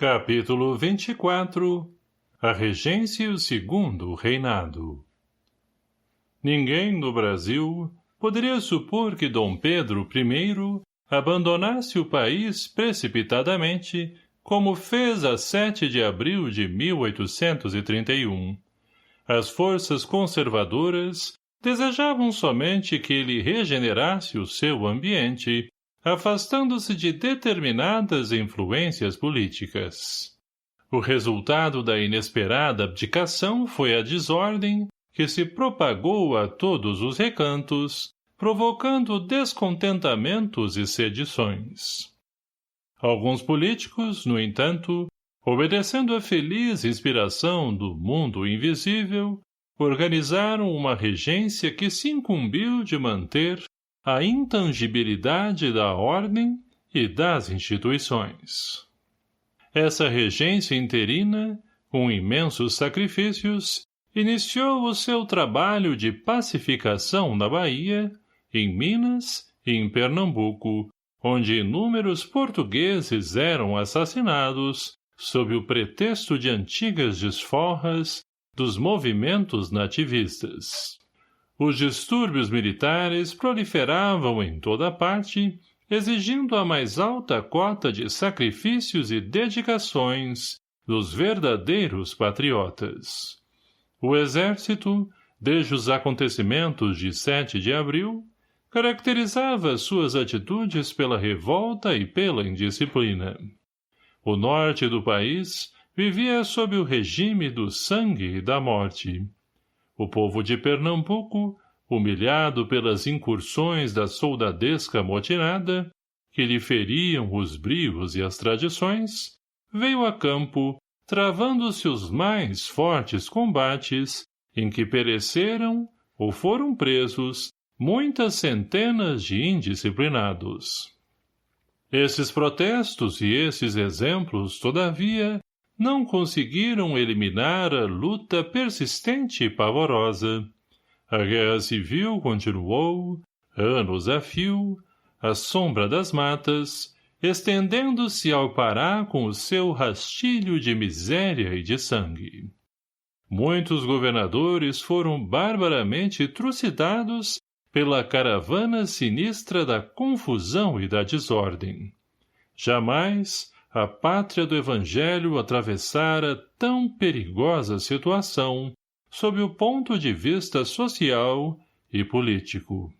Capítulo 24. A regência e o segundo reinado. Ninguém no Brasil poderia supor que Dom Pedro I abandonasse o país precipitadamente, como fez a 7 de abril de 1831. As forças conservadoras desejavam somente que ele regenerasse o seu ambiente, afastando-se de determinadas influências políticas. O resultado da inesperada abdicação foi a desordem que se propagou a todos os recantos, provocando descontentamentos e sedições. Alguns políticos, no entanto, obedecendo à feliz inspiração do mundo invisível, organizaram uma regência que se incumbiu de manter a intangibilidade da ordem e das instituições. Essa regência interina, com imensos sacrifícios, iniciou o seu trabalho de pacificação na Bahia, em Minas e em Pernambuco, onde inúmeros portugueses eram assassinados sob o pretexto de antigas desforras dos movimentos nativistas. Os distúrbios militares proliferavam em toda parte, exigindo a mais alta cota de sacrifícios e dedicações dos verdadeiros patriotas. O exército, desde os acontecimentos de 7 de abril, caracterizava suas atitudes pela revolta e pela indisciplina. O norte do país vivia sob o regime do sangue e da morte. O povo de Pernambuco, humilhado pelas incursões da soldadesca motinada, que lhe feriam os brios e as tradições, veio a campo, travando-se os mais fortes combates, em que pereceram, ou foram presos, muitas centenas de indisciplinados. Esses protestos e esses exemplos, todavia, não conseguiram eliminar a luta persistente e pavorosa. A guerra civil continuou, anos a fio, à sombra das matas, estendendo-se ao Pará com o seu rastilho de miséria e de sangue. Muitos governadores foram barbaramente trucidados pela caravana sinistra da confusão e da desordem. Jamais a pátria do Evangelho atravessara tão perigosa situação sob o ponto de vista social e político.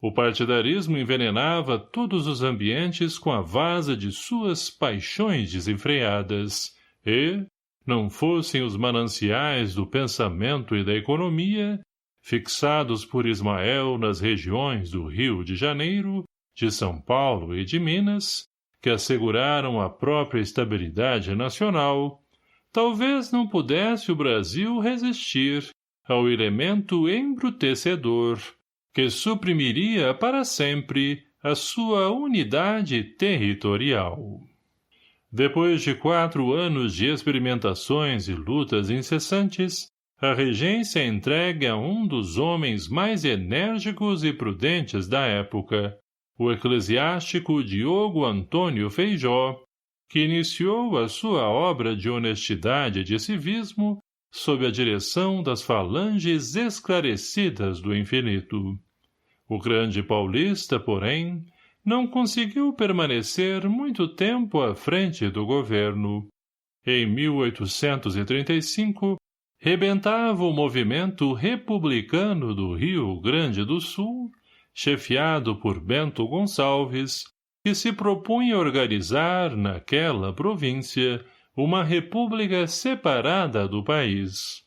O partidarismo envenenava todos os ambientes com a vasa de suas paixões desenfreadas e, não fossem os mananciais do pensamento e da economia, fixados por Ismael nas regiões do Rio de Janeiro, de São Paulo e de Minas, que asseguraram a própria estabilidade nacional, talvez não pudesse o Brasil resistir ao elemento embrutecedor que suprimiria para sempre a sua unidade territorial. Depois de 4 anos de experimentações e lutas incessantes, a regência entregue a um dos homens mais enérgicos e prudentes da época, o eclesiástico Diogo Antônio Feijó, que iniciou a sua obra de honestidade e de civismo sob a direção das falanges esclarecidas do infinito. O grande paulista, porém, não conseguiu permanecer muito tempo à frente do governo. Em 1835, rebentava o movimento republicano do Rio Grande do Sul, chefiado por Bento Gonçalves, que se propunha organizar, naquela província, uma república separada do país.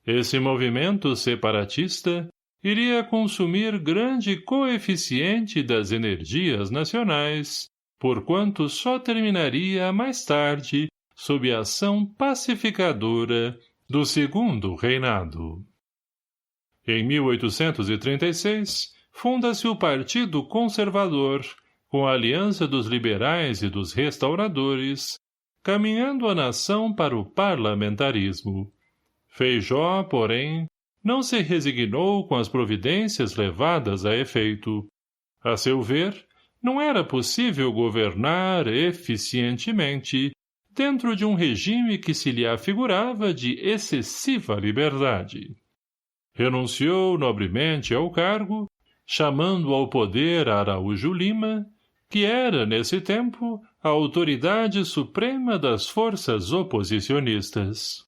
Esse movimento separatista iria consumir grande coeficiente das energias nacionais, porquanto só terminaria mais tarde sob a ação pacificadora do segundo reinado. Em 1836, funda-se o Partido Conservador, com a aliança dos liberais e dos restauradores, caminhando a nação para o parlamentarismo. Feijó, porém, não se resignou com as providências levadas a efeito. A seu ver, não era possível governar eficientemente dentro de um regime que se lhe afigurava de excessiva liberdade. Renunciou nobremente ao cargo, chamando ao poder Araújo Lima, que era, nesse tempo, a autoridade suprema das forças oposicionistas.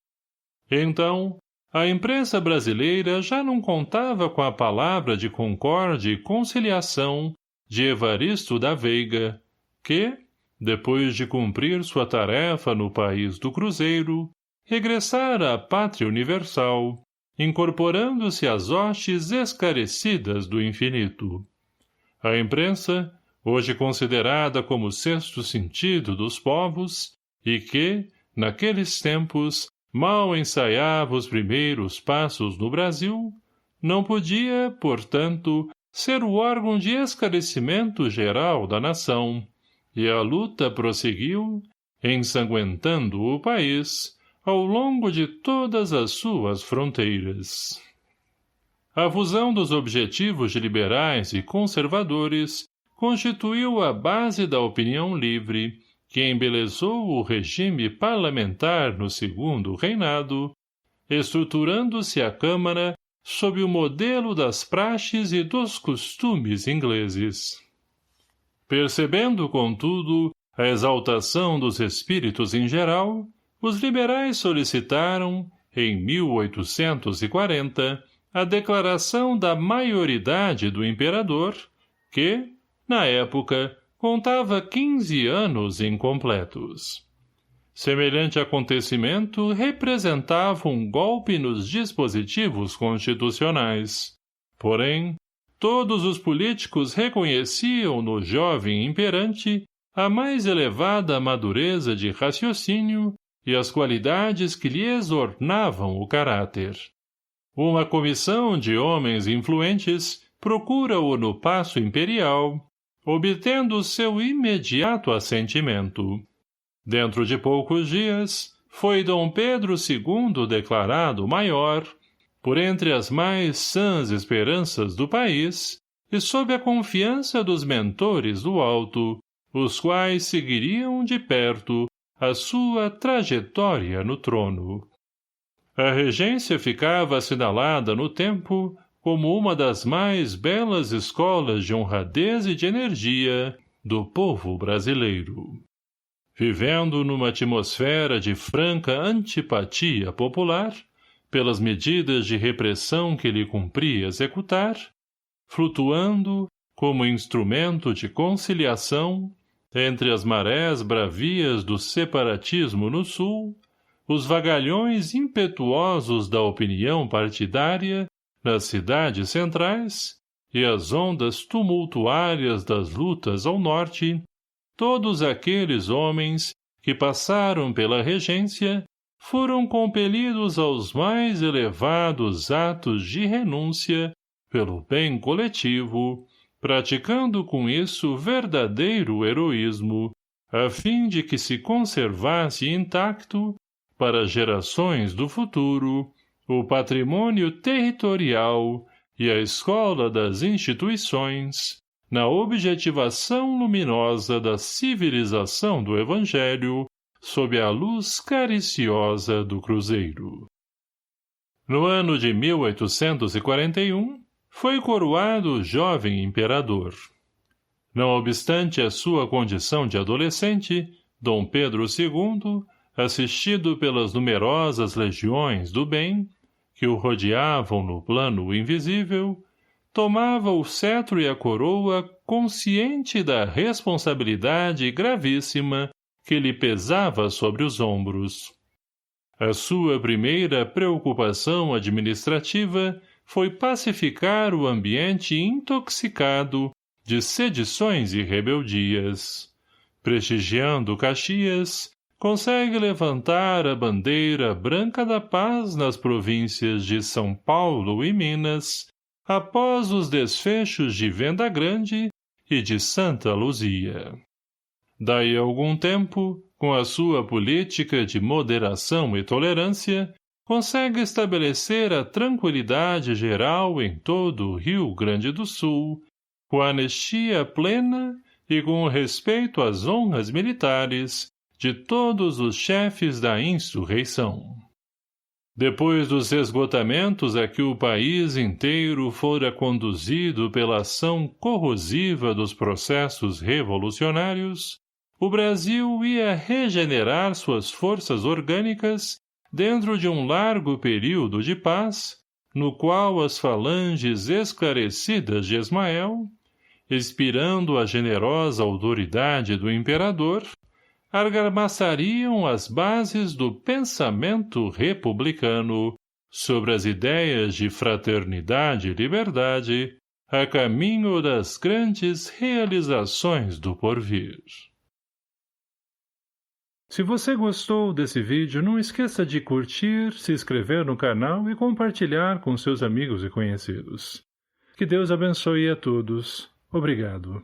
Então, a imprensa brasileira já não contava com a palavra de concórdia e conciliação de Evaristo da Veiga, que, depois de cumprir sua tarefa no país do Cruzeiro, regressara à pátria universal, incorporando-se às hostes esclarecidas do infinito. A imprensa, hoje considerada como o sexto sentido dos povos, e que, naqueles tempos, mal ensaiava os primeiros passos no Brasil, não podia, portanto, ser o órgão de esclarecimento geral da nação, e a luta prosseguiu, ensanguentando o país, ao longo de todas as suas fronteiras. A fusão dos objetivos de liberais e conservadores constituiu a base da opinião livre, que embelezou o regime parlamentar no segundo reinado, estruturando-se a Câmara sob o modelo das praxes e dos costumes ingleses. Percebendo, contudo, a exaltação dos espíritos em geral, os liberais solicitaram, em 1840, a declaração da maioridade do imperador, que, na época, contava 15 anos incompletos. Semelhante acontecimento representava um golpe nos dispositivos constitucionais. Porém, todos os políticos reconheciam no jovem imperante a mais elevada madureza de raciocínio e as qualidades que lhe exornavam o caráter. Uma comissão de homens influentes procura-o no Paço Imperial, obtendo seu imediato assentimento. Dentro de poucos dias, foi Dom Pedro II declarado maior, por entre as mais sãs esperanças do país, e sob a confiança dos mentores do alto, os quais seguiriam de perto a sua trajetória no trono. A regência ficava assinalada no tempo como uma das mais belas escolas de honradez e de energia do povo brasileiro. Vivendo numa atmosfera de franca antipatia popular, pelas medidas de repressão que lhe cumpria executar, flutuando, como instrumento de conciliação, entre as marés bravias do separatismo no sul, os vagalhões impetuosos da opinião partidária nas cidades centrais e as ondas tumultuárias das lutas ao norte, todos aqueles homens que passaram pela regência foram compelidos aos mais elevados atos de renúncia pelo bem coletivo, praticando com isso verdadeiro heroísmo, a fim de que se conservasse intacto, para gerações do futuro, o patrimônio territorial e a escola das instituições, na objetivação luminosa da civilização do Evangelho, sob a luz cariciosa do Cruzeiro. No ano de 1841, foi coroado o jovem imperador. Não obstante a sua condição de adolescente, Dom Pedro II, assistido pelas numerosas legiões do bem, que o rodeavam no plano invisível, tomava o cetro e a coroa consciente da responsabilidade gravíssima que lhe pesava sobre os ombros. A sua primeira preocupação administrativa foi pacificar o ambiente intoxicado de sedições e rebeldias. Prestigiando Caxias, consegue levantar a bandeira branca da paz nas províncias de São Paulo e Minas, após os desfechos de Venda Grande e de Santa Luzia. Daí a algum tempo, com a sua política de moderação e tolerância, consegue estabelecer a tranquilidade geral em todo o Rio Grande do Sul, com a anistia plena e com o respeito às honras militares de todos os chefes da insurreição. Depois dos esgotamentos a que o país inteiro fora conduzido pela ação corrosiva dos processos revolucionários, o Brasil ia regenerar suas forças orgânicas dentro de um largo período de paz, no qual as falanges esclarecidas de Ismael, expirando a generosa autoridade do imperador, argamassariam as bases do pensamento republicano sobre as ideias de fraternidade e liberdade a caminho das grandes realizações do porvir. Se você gostou desse vídeo, não esqueça de curtir, se inscrever no canal e compartilhar com seus amigos e conhecidos. Que Deus abençoe a todos. Obrigado.